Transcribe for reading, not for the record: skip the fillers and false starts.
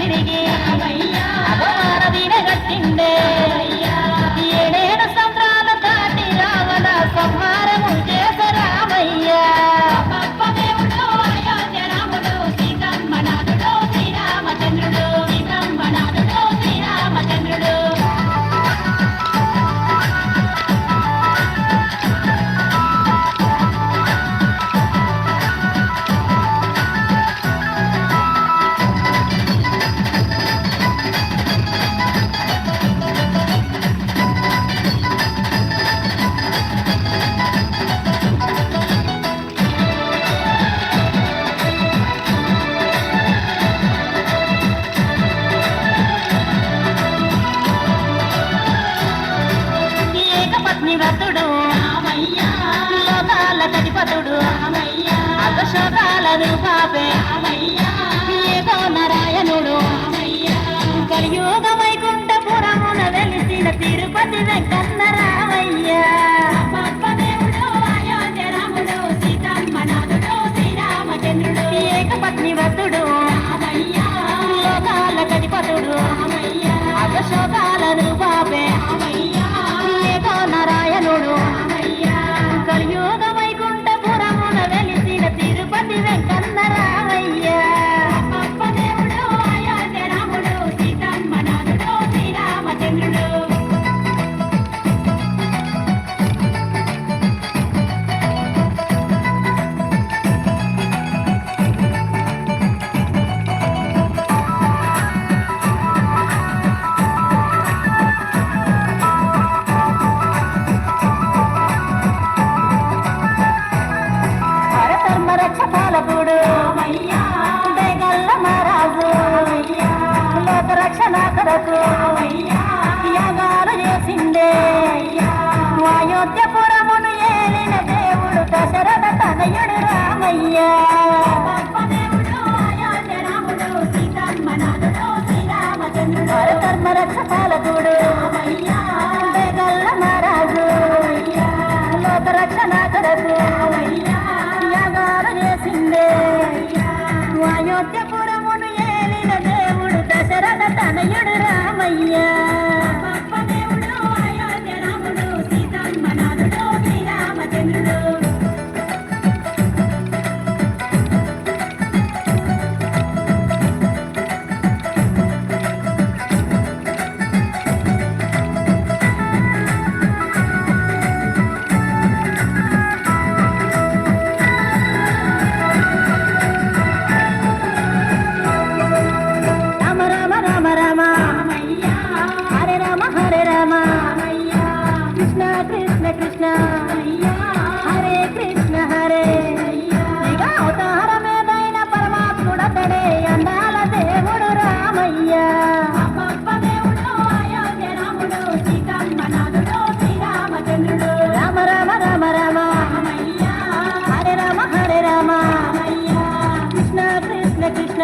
తిరిగి అగమానదీన గట్టిండే ఏడేడు సంద్రాలు దాటి రావణ సంహారము చేస రామయ్య దేవుడు అయోధ్య రాముడు సీతమ్మనాథుడు శ్రీరామచంద్రుడు సీతమ్మనాథుడు శ్రీరామచంద్రుడు వ్రతుడు లోకాల కటిపతుడు అగశోకాలను పాపే ఏదో నారాయణుడు కలియుగ వైకుంఠపురమున వెలిసిన తిరుపతి వెంకన్న రామయ్య ఏకపత్ని వ్రతుడు లోకాల కటిపతుడు అగశోకాలను పాపే నారాయణుడు కలియుగ వైకుంఠపురమున వెలిసిన తిరుపతి వెంకన్న రామయ్య దేవుడు అయోధ్య రాముడు సీతమ్మనాథుడు శ్రీరామచంద్రుడు రక్షపాలకుడు దేగల్ల మహారాజు లోక రక్షణ కొరకు యాగాలు చేసిండే అయోధ్యపురమును ఏలిన దేవుడు దశరథ తనయుడు రామయ్య ధర్మ రక్షపాలకుడు దేగల్ల మహారాజు లోక రక్షణ కొరకు అయోధ్యపురమును ఏలిన దేవుడు దశరథ తనయుడు రామయ్య దేవుడు అయోధ్య రాముడు సీతమ్మనాథుడు శ్రీరామచంద్రుడు కృష్ణ హరే కృష్ణ హరే ఇక అవతారమేదైన పరమాత్ముడతడే అందాల దేవుడు రామయ్య రామ రామ రామ రామ హరే రామ కృష్ణ కృష్ణ కృష్ణ